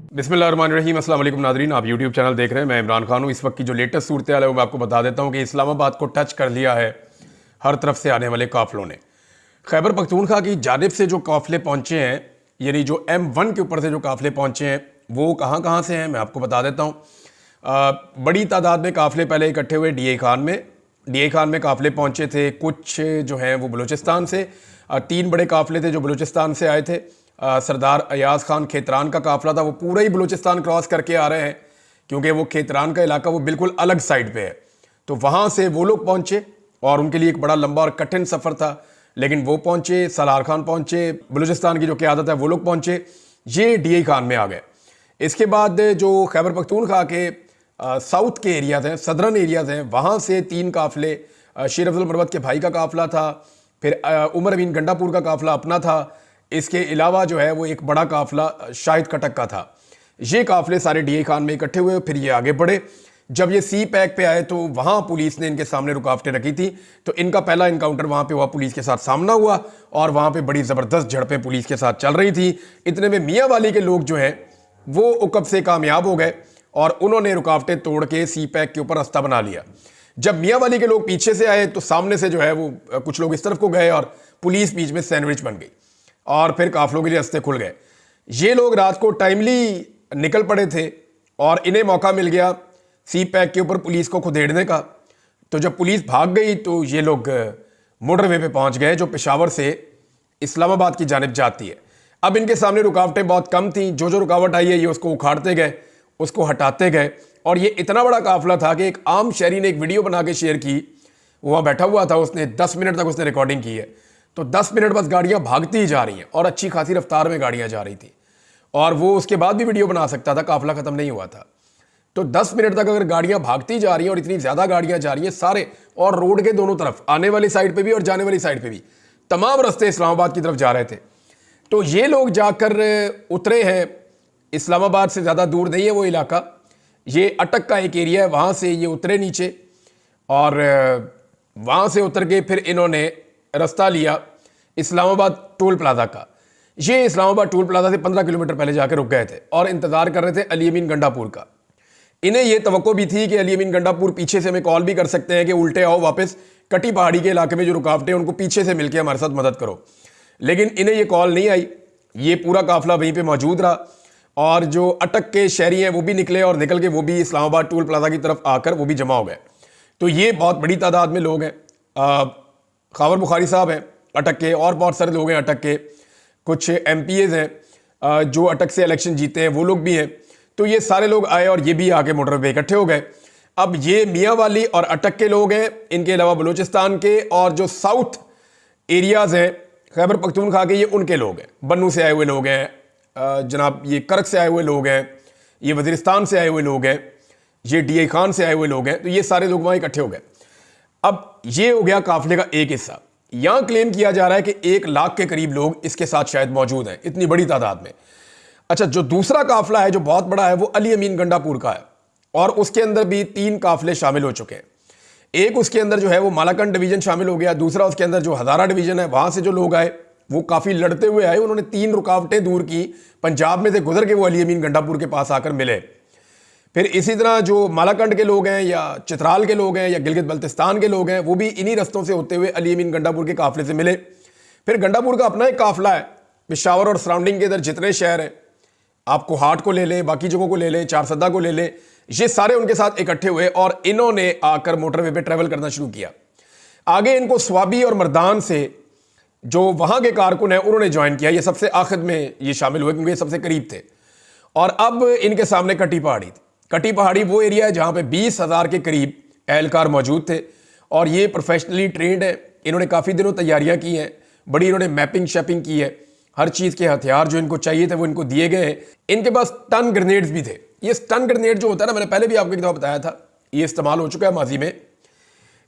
बिस्मिल्लाहिर्रहमानिर्रहीम। अस्सलाम वालेकुम नाज़रीन, आप यूट्यूब चैनल देख रहे हैं। मैं इमरान खान हूँ। इस वक्त की जो लेटेस्ट सूरत हाल है वो मैं आपको बता देता हूँ कि इस्लामाबाद को टच कर लिया है हर तरफ से आने वाले काफ़िलों ने। खैबर पख्तूनख्वा की जानिब से जो काफ़िले पहुँचे हैं, यानी जो M1 के ऊपर से जो काफ़िले पहुँचे हैं, वो कहाँ कहाँ से हैं मैं आपको बता देता हूँ। बड़ी तादाद में काफ़िले पहले इकट्ठे हुए डी ए खान में काफ़िले पहुँचे थे। कुछ जो हैं वो बलूचिस्तान से, 3 बड़े काफ़िले थे जो बलूचिस्तान से आए थे। सरदार अयाज खान खेतरान का काफ़िला था, वो पूरा ही बलूचिस्तान क्रॉस करके आ रहे हैं क्योंकि वो खेतरान का इलाका वो बिल्कुल अलग साइड पे है। तो वहाँ से वो लोग पहुँचे और उनके लिए एक बड़ा लंबा और कठिन सफ़र था, लेकिन वो पहुँचे। सलार खान पहुँचे, बलूचिस्तान की जो क़यादत है वो लोग पहुँचे, ये DI खान में आ गए। इसके बाद जो खैबर पख्तूनख्वा के साउथ के एरियाज़ हैं, सदरन एरियाज़ हैं, वहाँ से 3 काफ़िले, शेर अफजल मरवत के भाई का काफ़िला था, फिर उमर अमीन गंडापुर का काफ़िला अपना था, इसके अलावा जो है वो एक बड़ा काफ़िला शाहिद कटक का था। ये काफ़िले सारे DI खान में इकट्ठे हुए, फिर ये आगे बढ़े। जब ये सी पैक पे आए तो वहाँ पुलिस ने इनके सामने रुकावटें रखी थी, तो इनका पहला इनकाउंटर वहाँ पे हुआ, पुलिस के साथ सामना हुआ और वहाँ पे बड़ी ज़बरदस्त झड़पें पुलिस के साथ चल रही थी। इतने में मियाँ वाली के लोग जो हैं वो उकब से कामयाब हो गए और उन्होंने रुकावटें तोड़ के सी पैक के ऊपर रास्ता बना लिया। जब मियाँ वाली के लोग पीछे से आए तो सामने से जो है वो कुछ लोग इस तरफ को गए और पुलिस बीच में सैंडविच बन गई और फिर काफिलों के लिए रास्ते खुल गए। ये लोग रात को टाइमली निकल पड़े थे और इन्हें मौका मिल गया सी पैक के ऊपर पुलिस को खुदेड़ने का। तो जब पुलिस भाग गई तो ये लोग मोटरवे पे पहुंच गए जो पेशावर से इस्लामाबाद की जानिब जाती है। अब इनके सामने रुकावटें बहुत कम थी, जो रुकावट आई है ये उसको उखाड़ते गए, उसको हटाते गए। और ये इतना बड़ा काफिला था कि एक आम शहरी ने एक वीडियो बना के शेयर की, वहाँ बैठा हुआ था, उसने 10 मिनट तक उसने रिकॉर्डिंग की है। तो 10 मिनट बस गाड़ियां भागती ही जा रही हैं और अच्छी खासी रफ्तार में गाड़ियां जा रही थी और वो उसके बाद भी वीडियो बना सकता था, काफिला खत्म नहीं हुआ था। तो 10 मिनट तक अगर गाड़ियां भागती जा रही हैं और इतनी ज्यादा गाड़ियां जा रही हैं सारे, और रोड के दोनों तरफ, आने वाली साइड पे भी और जाने वाली साइड पे भी, तमाम रास्ते इस्लामाबाद की तरफ जा रहे थे। तो ये लोग जाकर उतरे हैं, इस्लामाबाद से ज्यादा दूर नहीं है वो इलाका, ये अटक का एक एरिया है, वहां से ये उतरे नीचे और वहां से उतर के फिर इन्होंने रास्ता लिया इस्लामाबाद टोल प्लाजा का। ये इस्लामाबाद टोल प्लाजा से 15 किलोमीटर पहले जाकर रुक गए थे और इंतजार कर रहे थे अली अमीन गंडापुर का। इन्हें यह तवक्को भी थी कि अली अमीन गंडापुर पीछे से हमें कॉल भी कर सकते हैं कि उल्टे आओ वापस, कटी पहाड़ी के इलाके में जो रुकावटें उनको पीछे से मिलकर हमारे साथ मदद करो। लेकिन इन्हें यह कॉल नहीं आई, ये पूरा काफिला वहीं पर मौजूद रहा और जो अटक के शहरी हैं वो भी निकले और निकल के वो भी इस्लामाबाद टोल प्लाजा की तरफ आकर वो भी जमा हो गए। तो ये बहुत बड़ी तादाद में लोग हैं। खावर बुखारी साहब हैं अटक के, और बहुत सारे लोग हैं अटक के, कुछ MPs हैं जो अटक से इलेक्शन जीते हैं, वो लोग भी हैं। तो ये सारे लोग आए और ये भी आके मोटर पे इकट्ठे हो गए। अब ये मियाँ वाली और अटक के लोग हैं, इनके अलावा बलूचिस्तान के और जो साउथ एरियाज हैं खैबर पख्तूनख्वा के, ये उनके लोग हैं। बन्नू से आए हुए लोग हैं, जनाब ये करक से आए हुए लोग हैं, ये वजीरिस्तान से आए हुए लोग हैं, ये DI खान से आए हुए लोग हैं। तो ये सारे लोग वहाँ इकट्ठे हो गए। अब ये हो गया काफिले का एक हिस्सा। यहां क्लेम किया जा रहा है कि 1 लाख के करीब लोग इसके साथ शायद मौजूद हैं, इतनी बड़ी तादाद में। अच्छा, जो दूसरा काफिला है जो बहुत बड़ा है वो अली अमीन गंडापुर का है और उसके अंदर भी 3 काफिले शामिल हो चुके हैं। एक उसके अंदर जो है वो मालाकंड डिवीजन शामिल हो गया, दूसरा उसके अंदर जो हजारा डिवीजन है वहां से जो लोग आए वो काफी लड़ते हुए आए, उन्होंने 3 रुकावटें दूर की, पंजाब में से गुजर के वो अली अमीन गंडापुर के पास आकर मिले। फिर इसी तरह जो मालाकंड के लोग हैं या चित्राल के लोग हैं या गिलगित बल्तिस्तान के लोग हैं वो भी इन्हीं रस्तों से होते हुए अली अमीन गंडापुर के काफिले से मिले। फिर गंडापुर का अपना एक काफिला है, पेशावर और सराउंडिंग के इधर जितने शहर हैं, आप कोहाट को ले लें, बाकी जगहों को ले लें, चारसद्दा को ले लें, ये सारे उनके साथ इकट्ठे हुए और इन्होंने आकर मोटरवे पे ट्रेवल करना शुरू किया। आगे इनको स्वाबी और मर्दान से जो वहां के कारकुन है उन्होंने ज्वाइन किया, ये सबसे आखिर में ये शामिल हुए क्योंकि ये सबसे करीब थे। और अब इनके सामने कटी पहाड़ी थी। कटी पहाड़ी वो एरिया है जहां पे 20,000 के करीब एहलकार मौजूद थे और ये प्रोफेशनली ट्रेंड है। इन्होंने काफ़ी दिनों तैयारियां की हैं, बड़ी इन्होंने मैपिंग शैपिंग की है, हर चीज़ के हथियार जो इनको चाहिए थे वो इनको दिए गए हैं। इनके पास स्टन ग्रेनेड्स भी थे। ये स्टन ग्रेनेड जो होता है ना, मैंने पहले भी आपको एक दफ़ा बताया था, ये इस्तेमाल हो चुका है माजी में।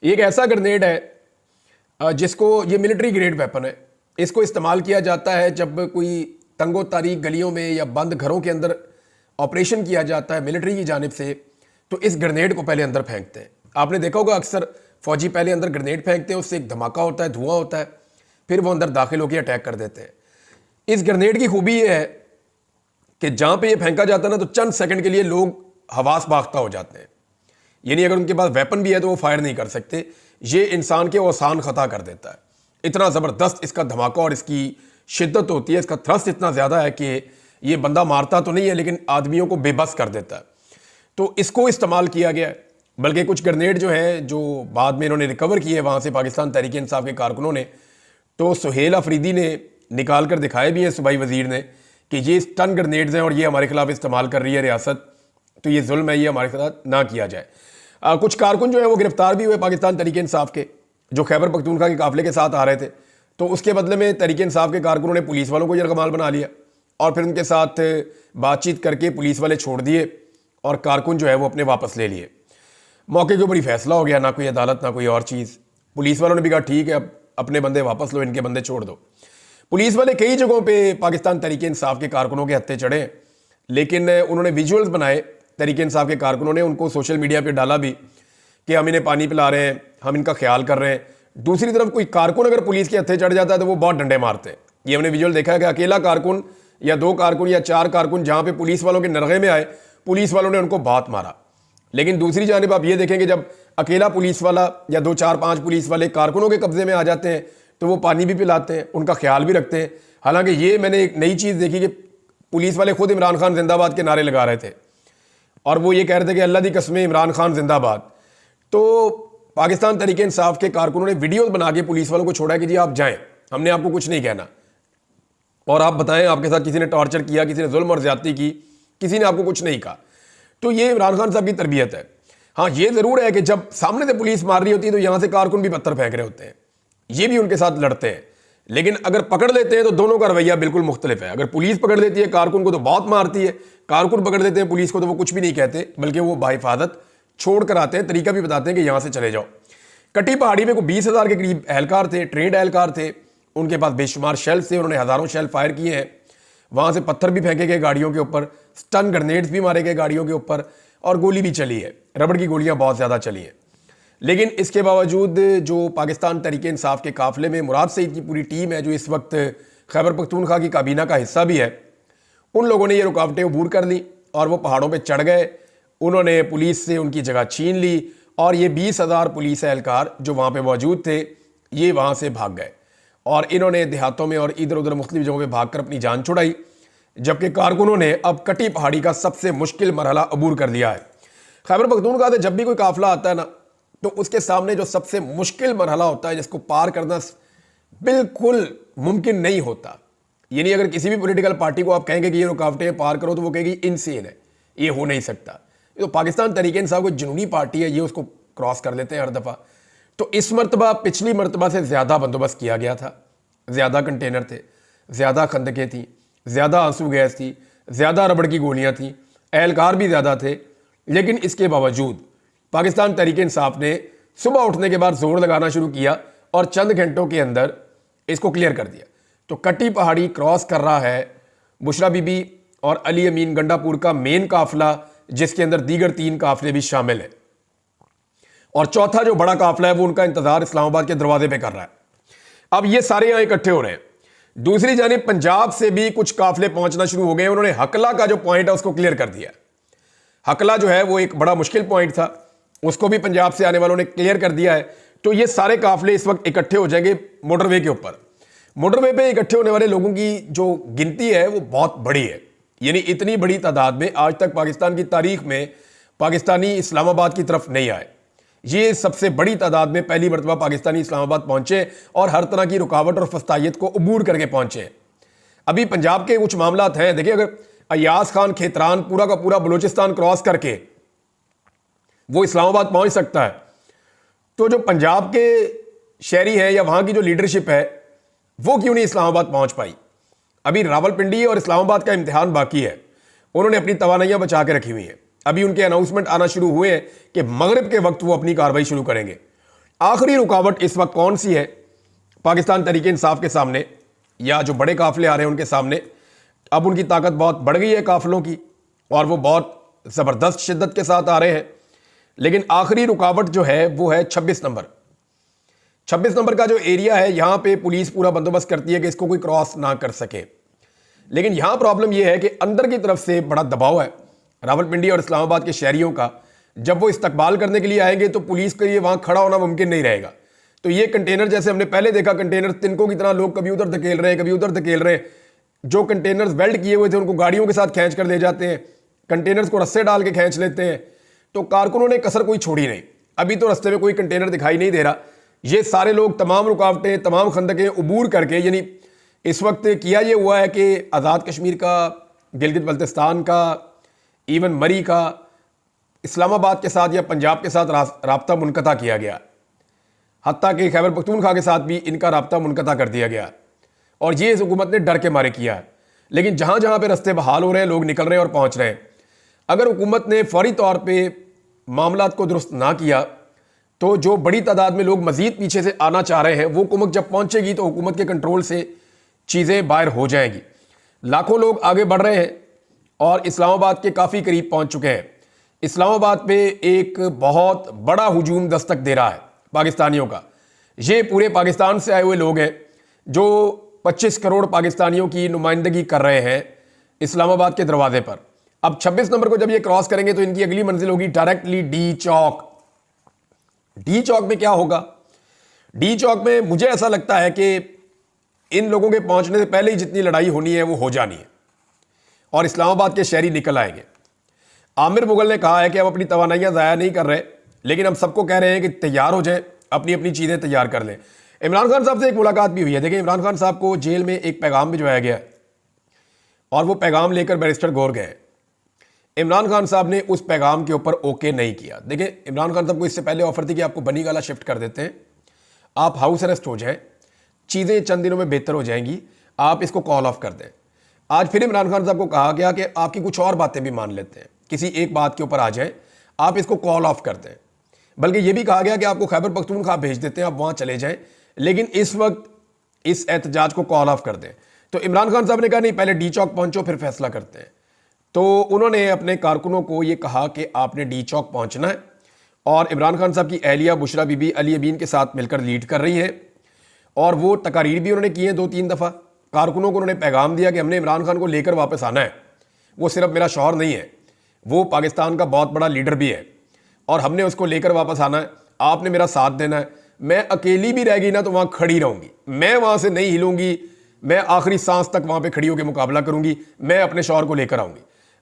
ये एक ऐसा ग्रेनेड है जिसको, ये मिलिट्री ग्रेड वेपन है, इसको इस्तेमाल किया जाता है जब कोई तंगो तारीख गलियों में या बंद घरों के अंदर ऑपरेशन किया जाता है मिलिट्री की जानिब से, तो इस ग्रेनेड को पहले अंदर फेंकते हैं। आपने देखा होगा अक्सर फौजी पहले अंदर ग्रेनेड फेंकते हैं, उससे एक धमाका होता है, धुआं होता है, फिर वो अंदर दाखिल होकर अटैक कर देते हैं। इस ग्रेनेड की खूबी ये है कि जहां पे ये फेंका जाता है ना, तो चंद सेकंड के लिए लोग हवास बाख्ता हो जाते हैं। यानी अगर उनके पास वेपन भी है तो वो फायर नहीं कर सकते। ये इंसान के औसान खता कर देता है। इतना ज़बरदस्त इसका धमाका और इसकी शिद्दत होती है, इसका थ्रस्ट इतना ज़्यादा है कि ये बंदा मारता तो नहीं है लेकिन आदमियों को बेबस कर देता है। तो इसको इस्तेमाल किया गया है। बल्कि कुछ ग्रेनेड जो है, जो बाद में इन्होंने रिकवर किए वहाँ से पाकिस्तान तहरीक इंसाफ के कारकुनों ने, तो सुहेल अफरीदी ने निकाल कर दिखाए भी हैं सूबाई वजीर ने कि ये स्टन ग्रेनेड्स हैं और ये हमारे खिलाफ इस्तेमाल कर रही है रियासत, तो ये जुल्म है, ये हमारे साथ ना किया जाए। कुछ कारकुन जो है वो गिरफ्तार भी हुए पाकिस्तान तहरीक इंसाफ के, जो खैबर पख्तूनख्वा के काफिले के साथ आ रहे थे। तो उसके बदले में तहरीक इंसाफ के कारकुनों ने पुलिस वालों को यरगमाल बना लिया और फिर उनके साथ बातचीत करके पुलिस वाले छोड़ दिए और कारकुन जो है वो अपने वापस ले लिए। मौके के ऊपर ही फैसला हो गया, ना कोई अदालत ना कोई और चीज़। पुलिस वालों ने भी कहा ठीक है, अब अपने बंदे वापस लो, इनके बंदे छोड़ दो। पुलिस वाले कई जगहों पे पाकिस्तान तहरीक इंसाफ के कारकुनों के हत्थे चढ़े, लेकिन उन्होंने विजुअल्स बनाए तहरीक इंसाफ के कारकुनों ने, उनको सोशल मीडिया पे डाला भी कि हम इन्हें पानी पिला रहे हैं, हम इनका ख्याल कर रहे हैं। दूसरी तरफ कोई कारकुन अगर पुलिस के हत्थे चढ़ जाता है तो वो बहुत डंडे मारते हैं। ये हमने विजुअल देखा है कि अकेला कारकुन या 2 कारकुन या 4 कारकुन जहाँ पे पुलिस वालों के नरगे में आए, पुलिस वालों ने उनको बात मारा। लेकिन दूसरी जानिब आप ये देखेंगे जब अकेला पुलिस वाला या 2 4 5 पुलिस वाले कारकुनों के कब्जे में आ जाते हैं तो वो पानी भी पिलाते हैं, उनका ख्याल भी रखते हैं। हालांकि ये मैंने एक नई चीज़ देखी कि पुलिस वाले खुद इमरान खान जिंदाबाद के नारे लगा रहे थे और वो ये कह रहे थे कि अल्लाह दी कसमें इमरान खान जिंदाबाद। तो पाकिस्तान तहरीक इंसाफ के कारकुनों ने वीडियो बना के पुलिस वालों को छोड़ा कि जी आप जाएं, हमने आपको कुछ नहीं कहना, और आप बताएं आपके साथ किसी ने टॉर्चर किया, किसी ने जुल्म और ज्यादती की, किसी ने आपको कुछ नहीं कहा। तो ये इमरान खान साहब की तरबियत है। हाँ, ये ज़रूर है कि जब सामने से पुलिस मार रही होती है तो यहाँ से कारकुन भी पत्थर फेंक रहे होते हैं, ये भी उनके साथ लड़ते हैं। लेकिन अगर पकड़ लेते हैं तो दोनों का रवैया बिल्कुल मुख्तलिफ है। अगर पुलिस पकड़ लेती है कारकुन को तो बहुत मारती है, कारकुन पकड़ लेते हैं पुलिस को तो वो कुछ भी नहीं कहते, बल्कि वो बाहिफाजत छोड़ कर आते हैं, तरीका भी बताते हैं कि यहाँ से चले जाओ। कटी पहाड़ी में को 20,000 के करीब एहलकार थे, ट्रेंड एहलकार थे, उनके पास बेशुमार शेल्फ थे, उन्होंने हज़ारों शेल्फ फायर किए हैं। वहाँ से पत्थर भी फेंके गए गाड़ियों के ऊपर, स्टन ग्रेनेड्स भी मारे गए गाड़ियों के ऊपर, और गोली भी चली है, रबड़ की गोलियाँ बहुत ज़्यादा चली हैं। लेकिन इसके बावजूद जो पाकिस्तान तहरीक इंसाफ के काफिले में मुराद सईद की पूरी टीम है, जो इस वक्त खैबर पख्तूनख्वा की काबीना का हिस्सा भी है, उन लोगों ने ये रुकावटें अबूर कर ली और वो पहाड़ों पे चढ़ गए। उन्होंने पुलिस से उनकी जगह छीन ली और ये 20,000 पुलिस एहलकार जो वहाँ पे मौजूद थे, ये वहाँ से भाग गए और इन्होंने देहातों में और इधर उधर मुख्तलिफ जगहों पर भाग कर अपनी जान छुड़ाई। जबकि कारकुनों ने अब कटी पहाड़ी का सबसे मुश्किल मरहला अबूर कर लिया है। खैबर पख्तूनख्वा से जब भी कोई काफिला आता है ना, तो उसके सामने जो सबसे मुश्किल मरहला होता है, जिसको पार करना बिल्कुल मुमकिन नहीं होता। यानी अगर किसी भी पॉलिटिकल पार्टी को आप कहेंगे कि ये रुकावटें पार करो तो वो कहेगी इनसेन है, ये हो नहीं सकता। तो पाकिस्तान तहरीक इंसाफ कोई जुनूनी पार्टी है, ये उसको क्रॉस कर लेते हैं हर दफ़ा। तो इस मरतबा पिछली मरतबा से ज़्यादा बंदोबस्त किया गया था, ज़्यादा कंटेनर थे, ज़्यादा खंदकें थी, ज़्यादा आंसू गैस थी, ज़्यादा रबड़ की गोलियाँ थी, एहलकार भी ज़्यादा थे। लेकिन इसके बावजूद पाकिस्तान तहरीक इंसाफ ने सुबह उठने के बाद जोर लगाना शुरू किया और चंद घंटों के अंदर इसको क्लियर कर दिया। तो कटी पहाड़ी क्रॉस कर रहा है बुशरा बीबी और अली अमीन गंडापुर का मेन काफिला, जिसके अंदर दीगर 3 काफिले भी शामिल हैं, और चौथा जो बड़ा काफिला है वो उनका इंतजार इस्लामाबाद के दरवाजे पे कर रहा है। अब ये सारे यहाँ इकट्ठे हो रहे हैं। दूसरी जानिब पंजाब से भी कुछ काफिले पहुंचना शुरू हो गए। उन्होंने हकला का जो पॉइंट है उसको क्लियर कर दिया। हकला जो है वो एक बड़ा मुश्किल पॉइंट था, उसको भी पंजाब से आने वालों ने क्लियर कर दिया है। तो ये सारे काफिले इस वक्त इकट्ठे हो जाएंगे मोटरवे के ऊपर। मोटरवे पे इकट्ठे होने वाले लोगों की जो गिनती है वो बहुत बड़ी है। यानी इतनी बड़ी तादाद में आज तक पाकिस्तान की तारीख में पाकिस्तानी इस्लामाबाद की तरफ नहीं आए। ये सबसे बड़ी तादाद में पहली मरतबा पाकिस्तानी इस्लामाबाद पहुंचे और हर तरह की रुकावट और फस्तायत को अबूर करके पहुंचे। अभी पंजाब के कुछ मामलात हैं, देखिए, अगर अयाज खान खेतरान पूरा का पूरा बलूचिस्तान क्रॉस करके वो इस्लामाबाद पहुंच सकता है, तो जो पंजाब के शहरी है या वहां की जो लीडरशिप है वो क्यों नहीं इस्लामाबाद पहुंच पाई। अभी रावलपिंडी और इस्लामाबाद का इम्तिहान बाकी है। उन्होंने अपनी तवानाइयां बचा के रखी हुई हैं। अभी उनके अनाउंसमेंट आना शुरू हुए हैं कि मगरिब के वक्त वो अपनी कार्रवाई शुरू करेंगे। आखिरी रुकावट इस वक्त कौन सी है पाकिस्तान तहरीक इंसाफ के सामने या जो बड़े काफिले आ रहे हैं उनके सामने? अब उनकी ताकत बहुत बढ़ गई है काफिलों की और वो बहुत ज़बरदस्त शिद्दत के साथ आ रहे हैं। लेकिन आखिरी रुकावट जो है वो है 26 नंबर। 26 नंबर का जो एरिया है, यहाँ पे पुलिस पूरा बंदोबस्त करती है कि इसको कोई क्रॉस ना कर सके। लेकिन यहां प्रॉब्लम यह है कि अंदर की तरफ से बड़ा दबाव है रावलपिंडी और इस्लामाबाद के शहरियों का। जब वो इस्तकबाल करने के लिए आएंगे तो पुलिस के लिए वहां खड़ा होना मुमकिन नहीं रहेगा। तो ये कंटेनर, जैसे हमने पहले देखा, कंटेनर तिनकों की तरह लोग कभी उधर धकेल रहे हैं, कभी उधर धकेल रहे हैं। जो कंटेनर्स वेल्ड किए हुए थे उनको गाड़ियों के साथ खींच कर ले जाते हैं, कंटेनर्स को रस्से डाल के खींच लेते हैं। तो कारकुनों ने कसर कोई छोड़ी नहीं। अभी तो रस्ते में कोई कंटेनर दिखाई नहीं दे रहा। ये सारे लोग तमाम रुकावटें, तमाम खंदकें उबूर करके, यानी इस वक्त किया ये हुआ है कि आज़ाद कश्मीर का, गिलगित बल्तिस्तान का, इवन मरी का, इस्लामाबाद के साथ या पंजाब के साथ राब्ता मुनक़ता किया गया। हत्ता कि खैबर पख्तूनख्वा के साथ भी इनका राब्ता मुनक़ता कर दिया गया। और ये इस हुकूमत ने डर के मारे किया है। लेकिन जहाँ जहाँ पे रास्ते बहाल हो रहे हैं, लोग निकल रहे हैं और पहुँच रहे हैं। अगर हुकूमत ने फौरी तौर पर मामलात को दुरुस्त ना किया तो जो बड़ी तादाद में लोग मज़ीद पीछे से आना चाह रहे हैं, वो कुमक जब पहुँचेगी तो हुकूमत के कंट्रोल से चीज़ें बाहर हो जाएंगी। लाखों लोग आगे बढ़ रहे हैं और इस्लामाबाद के काफ़ी करीब पहुँच चुके हैं। इस्लामाबाद पे एक बहुत बड़ा हुजूम दस्तक दे रहा है पाकिस्तानियों का। ये पूरे पाकिस्तान से आए हुए लोग हैं जो 25 करोड़ पाकिस्तानियों की नुमाइंदगी कर रहे हैं इस्लामाबाद के दरवाजे पर। अब 26 नंबर को जब ये क्रॉस करेंगे तो इनकी अगली मंजिल होगी डायरेक्टली डी चौक। डी चौक में क्या होगा? डी चौक में मुझे ऐसा लगता है कि इन लोगों के पहुंचने से पहले ही जितनी लड़ाई होनी है वो हो जानी है और इस्लामाबाद के शहरी निकल आएंगे। आमिर मुगल ने कहा है कि हम अपनी तवानाइयां ज़ाया नहीं कर रहे, लेकिन हम सबको कह रहे हैं कि तैयार हो जाएं, अपनी अपनी चीज़ें तैयार कर लें। इमरान खान साहब से एक मुलाकात भी हुई है। देखिए, इमरान खान साहब को जेल में एक पैगाम भिजवाया गया और वो पैगाम लेकर बैरिस्टर गौर गए। इमरान खान साहब ने उस पैगाम के ऊपर ओके नहीं किया। देखिए, इमरान खान साहब को इससे पहले ऑफर थी कि आपको बनी गाला शिफ्ट कर देते हैं, आप हाउस अरेस्ट हो जाएं, चीज़ें चंद दिनों में बेहतर हो जाएंगी, आप इसको कॉल ऑफ कर दें। आज फिर इमरान खान साहब को कहा गया कि आपकी कुछ और बातें भी मान लेते हैं, किसी एक बात के ऊपर आ जाएं, आप इसको कॉल ऑफ कर दें। बल्कि ये भी कहा गया कि आपको खैबर पख्तूनख्वा भेज देते हैं, आप वहाँ चले जाएं, लेकिन इस वक्त इस एहतजाज को कॉल ऑफ कर दें। तो इमरान खान साहब ने कहा नहीं, पहले डी चौक पहुँचो फिर फैसला करते हैं। तो उन्होंने अपने कारकुनों को ये कहा कि आपने डी चौक पहुँचना है और इमरान खान साहब की अहलिया बुशरा बीबी अली अमीन के साथ मिलकर लीड कर रही है और वो तकारीर भी उन्होंने की है 2-3 दफ़ा। कारकुनों को उन्होंने पैगाम दिया कि हमने इमरान खान को लेकर वापस आना है। वो सिर्फ मेरा शौहर नहीं है, वो पाकिस्तान का बहुत बड़ा लीडर भी है और हमने उसको लेकर वापस आना है। आपने मेरा साथ देना है। मैं अकेली भी रहेगी ना तो वहाँ खड़ी रहूँगी, मैं वहाँ से नहीं हिलूँगी, मैं आखिरी सांस तक वहाँ पर खड़ी होकर मुकाबला करूँगी, मैं अपने शौहर को लेकर आऊँगी।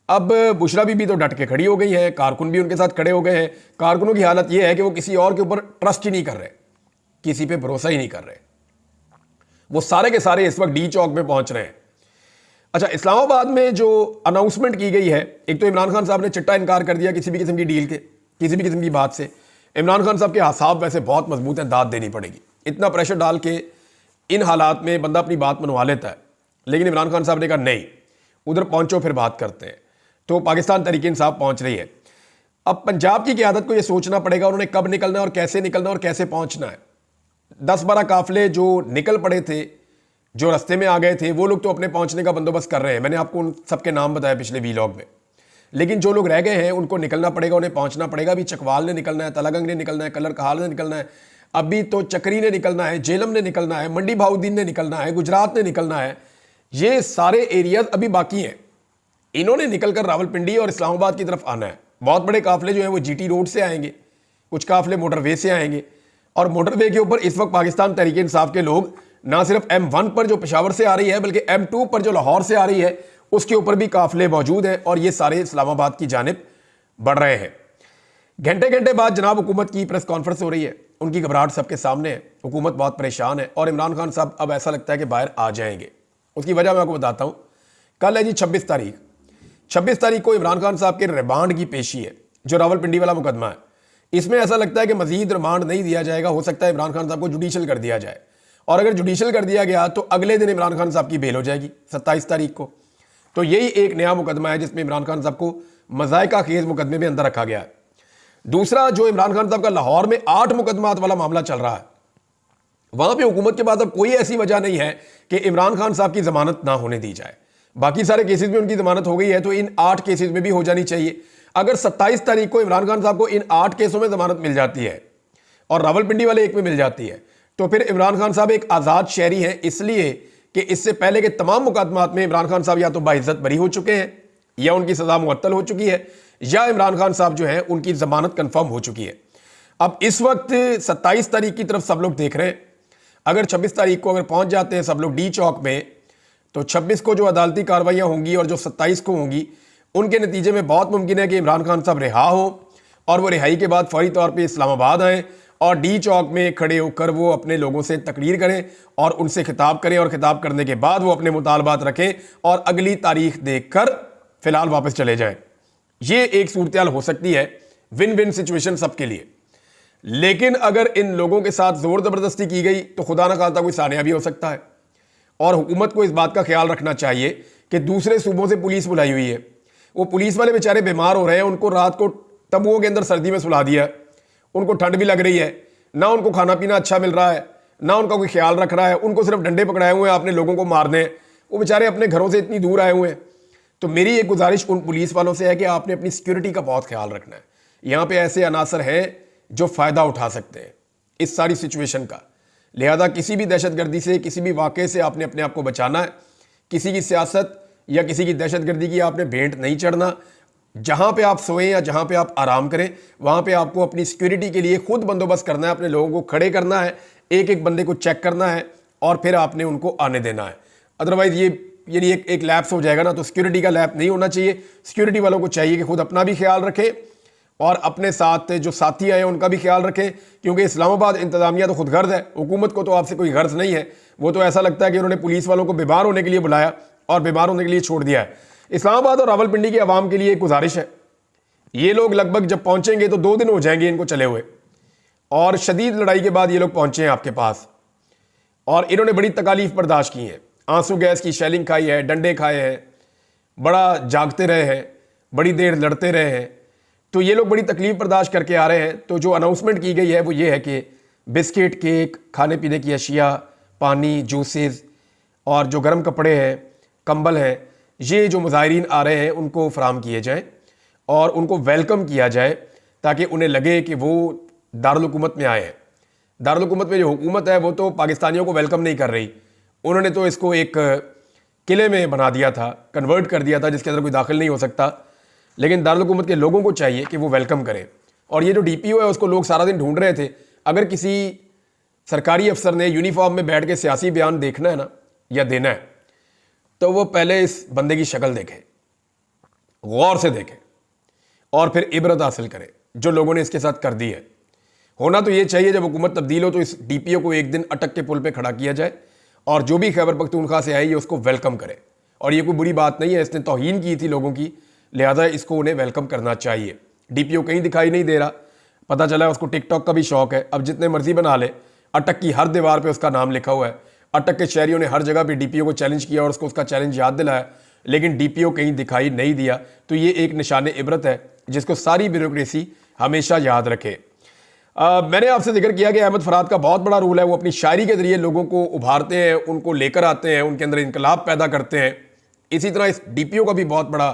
अब बुशरा बीबी तो डट के खड़ी हो गई है, कारकुन भी उनके साथ खड़े हो गए हैं। कारकुनों की हालत यह है कि वो किसी और के ऊपर ट्रस्ट ही नहीं कर रहे, किसी पे भरोसा ही नहीं कर रहे। वो सारे के सारे इस वक्त डी चौक में पहुंच रहे हैं। अच्छा, इस्लामाबाद में जो अनाउंसमेंट की गई है, एक तो इमरान खान साहब ने चिट्टा इनकार कर दिया किसी भी किस्म की डील के, किसी भी किस्म की बात से। इमरान खान साहब के हासाब वैसे बहुत मजबूत हैं, दाद देनी पड़ेगी। इतना प्रेशर डाल के इन हालात में बंदा अपनी बात मनवा लेता है, लेकिन इमरान खान साहब ने कहा नहीं, उधर पहुंचो फिर बात करते हैं। तो पाकिस्तान तहरीक-ए-इंसाफ पहुंच रही है। अब पंजाब की क़यादत को यह सोचना पड़ेगा उन्होंने कब निकलना है और कैसे निकलना और कैसे पहुंचना है। 10-12 काफिले जो निकल पड़े थे, जो रास्ते में आ गए थे, वो लोग तो अपने पहुंचने का बंदोबस्त कर रहे हैं। मैंने आपको उन सबके नाम बताया पिछले वीलॉग में। लेकिन जो लोग रह गए हैं उनको निकलना पड़ेगा, उन्हें पहुंचना पड़ेगा। अभी चकवाल ने निकलना है, तलागंग ने निकलना है, कलर कहाल ने निकलना है, अभी तो चक्री ने निकलना है, जेलम ने निकलना है, मंडी भाउद्दीन ने निकलना है, गुजरात ने निकलना है। ये सारे एरियाज अभी बाकी हैं। इन्होंने निकलकर रावलपिंडी और इस्लामाबाद की तरफ आना है। बहुत बड़े काफिले जो हैं वो जीटी रोड से आएंगे, कुछ काफिले मोटरवे से आएंगे और मोटरवे के ऊपर इस वक्त पाकिस्तान तहरीक-ए-इंसाफ के लोग ना सिर्फ M1 पर जो पेशावर से आ रही है, बल्कि M2 पर जो लाहौर से आ रही है, उसके ऊपर भी काफिले मौजूद हैं और ये सारे इस्लामाबाद की जानिब बढ़ रहे हैं। घंटे घंटे बाद जनाब हुकूमत की प्रेस कॉन्फ्रेंस हो रही है, उनकी घबराहट सबके सामने है, हुकूमत बहुत परेशान है और इमरान खान साहब अब ऐसा लगता है कि बाहर आ जाएंगे। उसकी वजह मैं आपको बताता हूँ। कल है जी 26 तारीख। 26 तारीख को इमरान खान साहब के रिमांड की पेशी है, जो रावलपिंडी वाला मुकदमा है। इसमें ऐसा लगता है कि मजीद रिमांड नहीं दिया जाएगा, हो सकता है इमरान खान साहब को जुडिशल कर दिया जाए और अगर जुडिशल कर दिया गया तो अगले दिन इमरान खान साहब की बेल हो जाएगी 27 तारीख को। तो यही एक नया मुकदमा है जिसमें इमरान खान साहब को मज़ायका खेज मुकदमे में अंदर रखा गया है। दूसरा, जो इमरान खान साहब का लाहौर में 8 मुकदमात वाला मामला चल रहा है, वहां पर हुकूमत के पास अब कोई ऐसी वजह नहीं है कि इमरान खान साहब की जमानत ना होने दी जाए। बाकी सारे केसेस में उनकी जमानत हो गई है, तो इन 8 केसेस में भी हो जानी चाहिए। अगर 27 तारीख को इमरान खान साहब को इन 8 केसों में जमानत मिल जाती है और रावलपिंडी वाले एक में मिल जाती है, तो फिर इमरान खान साहब एक आज़ाद शहरी हैं, इसलिए कि इससे पहले के तमाम मुकदमात में इमरान खान साहब या तो बाइज्जत बरी हो चुके हैं, या उनकी सजा मुअत्तल हो चुकी है, या इमरान खान साहब जो है उनकी जमानत कंफर्म हो चुकी है। अब इस वक्त 27 तारीख की तरफ सब लोग देख रहे हैं। अगर 26 तारीख को अगर पहुंच जाते हैं सब लोग डी चौक में, तो 26 को जो अदालती कार्रवाइयां होंगी और जो 27 को होंगी, उनके नतीजे में बहुत मुमकिन है कि इमरान खान साहब रिहा हो और वो रिहाई के बाद फौरी तौर पे इस्लामाबाद आएँ और डी चौक में खड़े होकर वो अपने लोगों से तकरीर करें और उनसे खिताब करें, और खिताब करने के बाद वो अपने मुतालबात रखें और अगली तारीख देखकर फिलहाल वापस चले जाएं। ये एक सूरत हो सकती है, विन विन सिचुएशन सबके लिए। लेकिन अगर इन लोगों के साथ जोर जबरदस्ती की गई तो खुदा ना खास्ता कोई सानिया भी हो सकता है। और हुकूमत को इस बात का ख्याल रखना चाहिए कि दूसरे सूबों से पुलिस बुलाई हुई है, वो पुलिस वाले बेचारे बीमार हो रहे हैं, उनको रात को तंबुओं के अंदर सर्दी में सुला दिया, उनको ठंड भी लग रही है, ना उनको खाना पीना अच्छा मिल रहा है, ना उनका कोई ख्याल रख रहा है, उनको सिर्फ डंडे पकड़ाए हुए हैं आपने लोगों को मारने, वो बेचारे अपने घरों से इतनी दूर आए हुए हैं। तो मेरी एक गुजारिश उन पुलिस वालों से है कि आपने अपनी सिक्योरिटी का बहुत ख्याल रखना है। यहाँ पे ऐसे अनासर हैं जो फ़ायदा उठा सकते हैं इस सारी सिचुएशन का, लिहाजा किसी भी दहशतगर्दी से, किसी भी वाक़े से आपने अपने आप को बचाना है। किसी की सियासत या किसी की दहशतगर्दी की आपने भेंट नहीं चढ़ना। जहाँ पे आप सोएं या जहाँ पे आप आराम करें, वहाँ पे आपको अपनी सिक्योरिटी के लिए खुद बंदोबस्त करना है, अपने लोगों को खड़े करना है, एक एक बंदे को चेक करना है और फिर आपने उनको आने देना है। अदरवाइज़ ये यानी एक लैप्स हो जाएगा ना, तो सिक्योरिटी का लैप नहीं होना चाहिए। सिक्योरिटी वालों को चाहिए कि खुद अपना भी ख्याल रखें और अपने साथ जो साथी आए उनका भी ख्याल रखें, क्योंकि इस्लामाबाद इंतजामिया तो खुद गर्ज है, हुकूमत को तो आपसे कोई गर्ज नहीं है। वो तो ऐसा लगता है कि उन्होंने पुलिस वालों को बीमार होने के लिए बुलाया और बीमार होने के लिए छोड़ दिया है। इस्लामाबाद और रावलपिंडी की आवाम के लिए एक गुजारिश है, ये लोग लगभग जब पहुंचेंगे तो 2 दिन हो जाएंगे इनको चले हुए, और शदीद लड़ाई के बाद ये लोग पहुंचे हैं आपके पास, और इन्होंने बड़ी तकालीफ बर्दाश्त की हैं, आंसू गैस की शेलिंग खाई है, डंडे खाए हैं, बड़ा जागते रहे हैं, बड़ी देर लड़ते रहे हैं। तो ये लोग बड़ी तकलीफ बर्दाश्त करके आ रहे हैं। तो जो अनाउंसमेंट की गई है वो ये है कि बिस्किट, केक, खाने पीने की अशिया, पानी, जूसेस और जो गर्म कपड़े हैं, कंबल हैं, ये जो मुजाहिरीन आ रहे हैं उनको फराम किए जाएँ और उनको वेलकम किया जाए, ताकि उन्हें लगे कि वो दारुल हुकूमत में आए हैं। दारुल हुकूमत में जो हुकूमत है वो तो पाकिस्तानियों को वेलकम नहीं कर रही, उन्होंने तो इसको एक किले में बना दिया था, कन्वर्ट कर दिया था, जिसके अंदर कोई दाखिल नहीं हो सकता। लेकिन दारुल हुकूमत के लोगों को चाहिए कि वो वेलकम करें। और ये जो DPO है उसको लोग सारा दिन ढूंढ रहे थे। अगर किसी सरकारी अफसर ने यूनिफॉर्म में बैठ के सियासी बयान देखना है ना या देना है, तो वो पहले इस बंदे की शक्ल देखे, गौर से देखे और फिर इबरत हासिल करे जो लोगों ने इसके साथ कर दी है। होना तो ये चाहिए जब हुकूमत तब्दील हो तो इस DPO को एक दिन अटक के पुल पे खड़ा किया जाए और जो भी खैबर पख्तूनख्वा से आई है उसको वेलकम करे। और ये कोई बुरी बात नहीं है, इसने तौहीन की थी लोगों की, लिहाजा इसको उन्हें वेलकम करना चाहिए। DPO कहीं दिखाई नहीं दे रहा, पता चला उसको टिकटॉक का भी शौक है, अब जितने मर्जी बना ले। अटक की हर दीवार पे उसका नाम लिखा हुआ है। अटक के शहरियों ने हर जगह पे DPO को चैलेंज किया और उसको उसका चैलेंज याद दिलाया, लेकिन DPO कहीं दिखाई नहीं दिया। तो ये एक निशान इबरत है जिसको सारी ब्यूरोक्रेसी हमेशा याद रखे। मैंने आपसे जिक्र किया कि अहमद फराद का बहुत बड़ा रोल है, वो अपनी शायरी के जरिए लोगों को उभारते हैं, उनको लेकर आते हैं, उनके अंदर इनकलाब पैदा करते हैं। इसी तरह इस DPO का भी बहुत बड़ा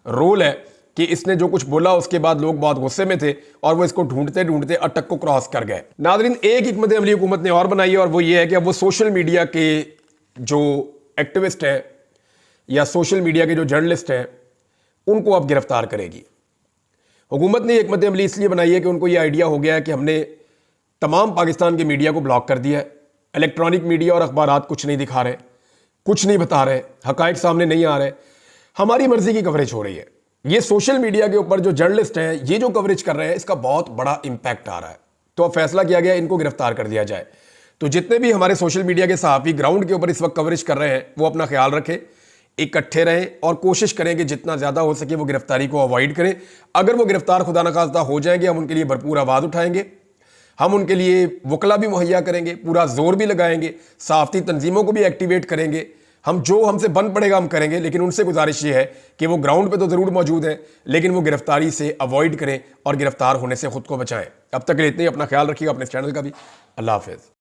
रोल है कि इसने जो कुछ बोला उसके बाद लोग बहुत गुस्से में थे और वो इसको ढूंढते ढूंढते अटक को क्रॉस कर गए। नाज़रीन, एक हिकमत अमली हुकूमत ने और बनाई है और वो ये है कि अब वो सोशल मीडिया के जो एक्टिविस्ट हैं या सोशल मीडिया के जो जर्नलिस्ट हैं उनको अब गिरफ्तार करेगी। हुकूमत ने हिकमत अमली इसलिए बनाई है कि उनको ये आइडिया हो गया है कि हमने तमाम पाकिस्तान के मीडिया को ब्लॉक कर दिया है। इलेक्ट्रॉनिक मीडिया और अखबारात कुछ नहीं दिखा रहे, कुछ नहीं बता रहे, हकायक सामने नहीं आ रहे, हमारी मर्जी की कवरेज हो रही है। ये सोशल मीडिया के ऊपर जो जर्नलिस्ट हैं ये जो कवरेज कर रहे हैं इसका बहुत बड़ा इंपैक्ट आ रहा है। तो अब फैसला किया गया इनको गिरफ्तार कर दिया जाए। तो जितने भी हमारे सोशल मीडिया के सहाफ़ी ग्राउंड के ऊपर इस वक्त कवरेज कर रहे हैं वो अपना ख्याल रखें, इकट्ठे रहें और कोशिश करें कि जितना ज़्यादा हो सके वो गिरफ्तारी को अवॉइड करें। अगर वो गिरफ्तार खुदा न खास्ता हो जाएंगे, हम उनके लिए भरपूर आवाज़ उठाएंगे, हम उनके लिए वकला भी मुहैया करेंगे, पूरा जोर भी लगाएंगे, सहाफ़ती तंजीमों को भी एक्टिवेट करेंगे। हम जो हमसे बन पड़ेगा हम करेंगे, लेकिन उनसे गुजारिश ये है कि वो ग्राउंड पे तो ज़रूर मौजूद हैं, लेकिन वो गिरफ्तारी से अवॉइड करें और गिरफ्तार होने से खुद को बचाएं। अब तक के लिए इतने ही। अपना ख्याल रखिएगा, अपने चैनल का भी। अल्लाह हाफ़िज़।